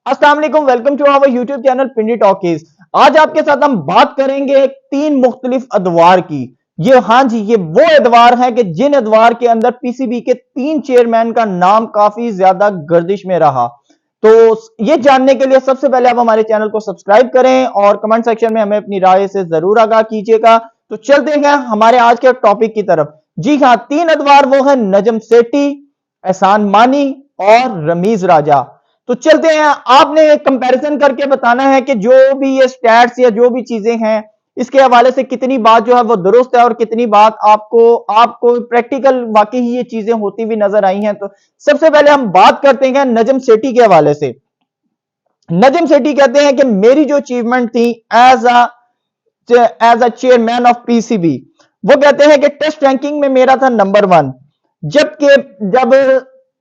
अस्सलाम वालेकुम, welcome to our YouTube channel Pindi talkies. आज आपके साथ हम बात करेंगे तीन मुख्तलिफ अदवार की। ये हाँ जी, ये वो अदवार हैं कि जिन अदवार के अंदर पीसीबी के तीन चेयरमैन का नाम काफी ज्यादा गर्दिश में रहा। तो ये जानने के लिए सबसे पहले आप हमारे चैनल को सब्सक्राइब करें और कमेंट सेक्शन में हमें अपनी राय से जरूर आगाह कीजिएगा। तो चलते हैं हमारे आज के टॉपिक की तरफ। जी हाँ, तीन अदवार वो है नजम सेठी, एहसान मानी और रमीज राजा। तो चलते हैं, आपने कंपैरिजन करके बताना है कि जो भी ये स्टैट्स या जो भी चीजें हैं इसके हवाले से कितनी बात जो है वो दुरुस्त है और कितनी बात आपको आपको प्रैक्टिकल वाकई ही ये चीजें होती हुई नजर आई हैं। तो सबसे पहले हम बात करते हैं नजम सेठी के हवाले से। नजम सेठी कहते हैं कि मेरी जो अचीवमेंट थी as a chairman of PCB, वो कहते हैं कि टेस्ट रैंकिंग में मेरा था नंबर 1। जबकि जब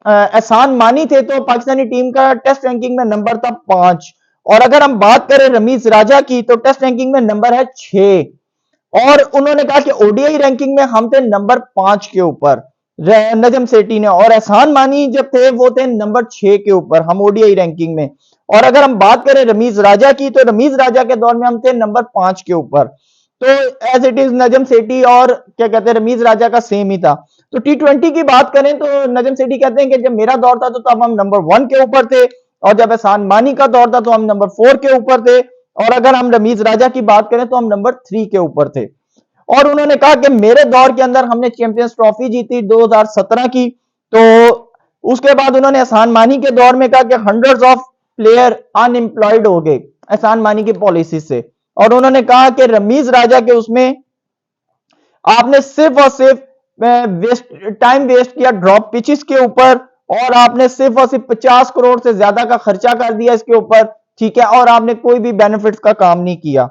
एहसान मानी थे तो पाकिस्तानी टीम का टेस्ट रैंकिंग में नंबर था 5। और अगर हम बात करें रमीज राजा की तो टेस्ट रैंकिंग में नंबर है 6। और उन्होंने कहा कि ओडीआई रैंकिंग में हम थे नंबर 5 के ऊपर, नजम सेठी ने। और एहसान मानी जब थे वो थे नंबर 6 के ऊपर, हम ओडीआई रैंकिंग में। और अगर हम बात करें रमीज राजा की तो रमीज राजा के दौर में हम थे नंबर 5 के ऊपर। तो as it is Najam Sethi और क्या कहते हैं रमीज राजा का सेम ही था। तो टी20 की बात करें तो नजम सेठी कहते हैं कि जब मेरा दौर था तो तब हम नंबर 1 के ऊपर थे, और जब एहसान मानी का दौर था तो हम नंबर 4 के ऊपर थे, और अगर हम रमीज राजा की बात करें तो हम नंबर 3 के ऊपर थे। और उन्होंने कहा कि मेरे दौर के अंदर हमने चैंपियंस ट्रॉफी जीती 2017 की। तो उसके बाद उन्होंने एहसान मानी के दौर में कहा कि हंड्रेड्स ऑफ प्लेयर अनएम्प्लॉयड हो गए एहसान मानी की पॉलिसी से। और उन्होंने कहा कि रमीज राजा के उसमें आपने सिर्फ और सिर्फ टाइम वेस्ट किया ड्रॉप पिचेस के ऊपर, और आपने सिर्फ और सिर्फ 50 करोड़ से ज्यादा का खर्चा कर दिया इसके ऊपर, ठीक है, और आपने कोई भी बेनिफिट्स का काम नहीं किया।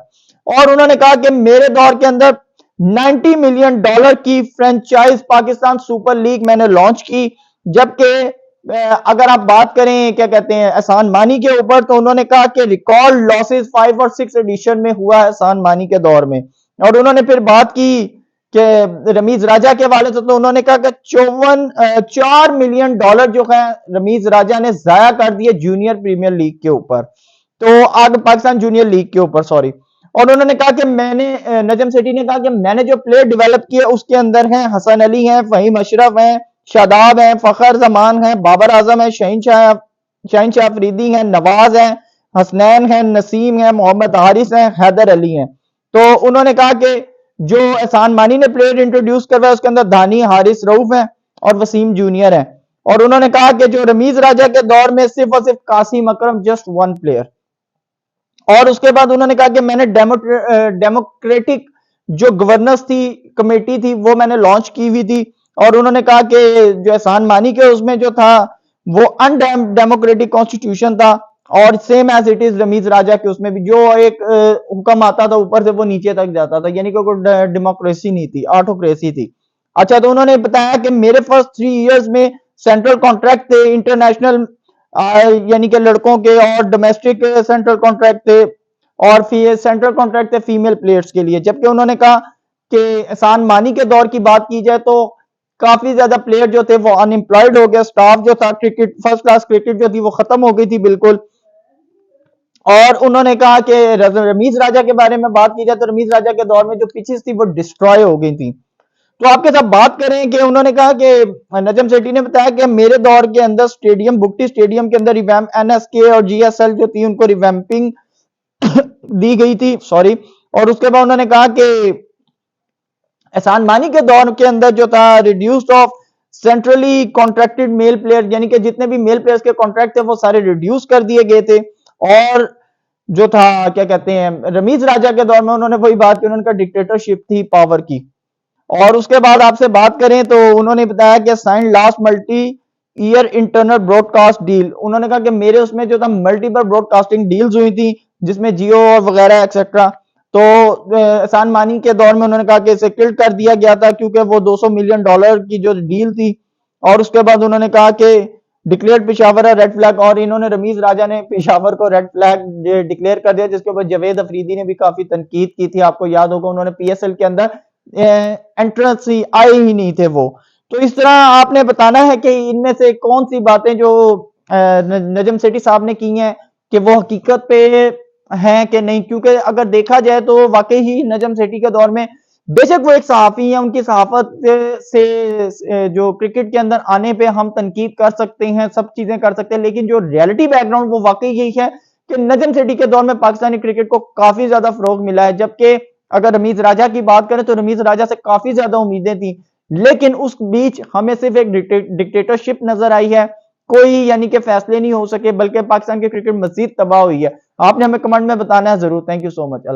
और उन्होंने कहा कि मेरे दौर के अंदर 90 मिलियन डॉलर की फ्रेंचाइज पाकिस्तान सुपर लीग मैंने लॉन्च की। जबकि अगर आप बात करें क्या कहते हैं एहसान मानी के ऊपर तो उन्होंने कहा कि रिकॉर्ड लॉसेस 5 और 6 एडिशन में हुआ है एहसान मानी के दौर में। और उन्होंने फिर बात की कि रमीज राजा के हवाले से तो उन्होंने कहा कि 4 मिलियन डॉलर जो है रमीज राजा ने जाया कर दिए जूनियर प्रीमियर लीग के ऊपर, तो आगे पाकिस्तान जूनियर लीग के ऊपर, सॉरी। और उन्होंने कहा कि मैंने नजम सेठी ने कहा कि मैंने जो प्लेयर डेवलप किए उसके अंदर हैं हसन अली हैं, फहीम अशरफ हैं, शादाब हैं, फखर जमान हैं, बाबर आजम है, शाहीन शाह अफरीदी हैं, नवाज हैं, हसनैन हैं, नसीम हैं, मोहम्मद हारिस हैं, हैदर अली हैं। तो उन्होंने कहा कि जो एहसान मानी ने प्लेयर इंट्रोड्यूस करवाया उसके अंदर धानी, हारिस रऊफ हैं और वसीम जूनियर हैं। और उन्होंने कहा कि जो रमीज राजा के दौर में सिर्फ और सिर्फ कासिम अकरम जस्ट 1 प्लेयर। और उसके बाद उन्होंने कहा कि मैंने डेमोक्रेटिक जो गवर्नेंस थी, कमेटी थी, वो मैंने लॉन्च की हुई थी। और उन्होंने कहा कि जो एहसान मानी के उसमें जो था वो अनडेमोक्रेटिक कॉन्स्टिट्यूशन था, और same as it is Ramiz Raja के उसमें भी जो एक हुक्म आता था ऊपर से वो नीचे तक जाता था, यानी कि कोई डेमोक्रेसी नहीं थी, ऑटोक्रेसी थी। अच्छा, तो उन्होंने बताया कि मेरे फर्स्ट 3 इयर्स में सेंट्रल कॉन्ट्रैक्ट थे इंटरनेशनल, यानी कि लड़कों के, और डोमेस्टिक सेंट्रल कॉन्ट्रैक्ट थे, और सेंट्रल कॉन्ट्रैक्ट थे फीमेल प्लेयर्स के लिए। जबकि उन्होंने कहा कि एहसान मानी के दौर की बात की जाए तो काफी ज्यादा प्लेयर जो थे वो अनएम्प्लॉयड हो गए, स्टाफ जो था क्रिकेट फर्स्ट क्लास क्रिकेट जो थी वो खत्म हो गई थी बिल्कुल। और उन्होंने कहा कि रमीज राजा के बारे में बात की जाए तो रमीज राजा के दौर में जो पिचेस थी वो डिस्ट्रॉय हो गई थी। तो आपके साथ बात करें कि उन्होंने कहा कि नजम सेठी ने बताया कि मेरे दौर के अंदर स्टेडियम, बुगटी स्टेडियम के अंदर रिवैम्प, एनएसके और जीएसएल जो थी उनको रिवैम्पिंग दी गई थी, सॉरी। और उसके बाद उन्होंने कहा कि एहसान मानी के दौर के अंदर जो था reduced of centrally contracted mail player, यानी कि जितने भी मेल प्लेयर्स के कॉन्ट्रैक्ट थे वो सारे रिड्यूस कर दिए गए थे। और जो था क्या कहते हैं रमीज राजा के दौर में उन्होंने वही बात की, उन्होंने कहा डिक्टेटरशिप थी पावर की। और उसके बाद आपसे बात करें तो उन्होंने बताया कि sign last multi year internal broadcast deal. उन्होंने कहा कि मेरे उसमें जो था मल्टीपल ब्रॉडकास्टिंग डील्स हुई थी जिसमें जियो और वगैरह एक्सेट्रा। तो एहसान मानी के दौर में उन्होंने कहा कि इसे किल कर दिया गया था क्योंकि वो 200 मिलियन डॉलर की जो डील थी। और उसके बाद उन्होंने कहा कि डिक्लेयर पिशावर है रेड फ्लैग, और इन्होंने रमीज राजा ने पिशावर को रेड फ्लैग डिक्लेयर कर दिया, जिसके ऊपर जवेद अफरीदी ने भी काफी तनकीद की थी। आपको याद होगा उन्होंने पीएसएल के अंदर एंट्रेंस ही आए ही नहीं थे वो। तो इस तरह आपने बताना है कि इनमें से कौन सी बातें जो नजम सेठी साहब ने की हैं कि वो हकीकत पे हैं कि नहीं, क्योंकि अगर देखा जाए तो वाकई ही नजम सेठी के दौर में बेशक वो एक सहाफ़ी हैं, उनकी सहाफ़त से जो क्रिकेट के अंदर आने पे हम तनकीद कर सकते हैं, सब चीज़ें कर सकते हैं, लेकिन जो रियलिटी बैकग्राउंड वो वाकई यही है कि नजम सेठी के दौर में पाकिस्तानी क्रिकेट को काफ़ी ज़्यादा फ़रोग़ मिला है। जबकि अगर रमीज़ राजा की बात करें तो रमीज़ राजा से काफ़ी ज़्यादा उम्मीदें थी, लेकिन उस बीच हमें सिर्फ़ एक डिक्टेटरशिप नज़र आई है, कोई यानी कि फ़ैसले नहीं हो सके, बल्कि पाकिस्तान की क्रिकेट मज़ीद तबाह हुई है। आपने हमें कमेंट में बताना है ज़रूर। Thank you so much.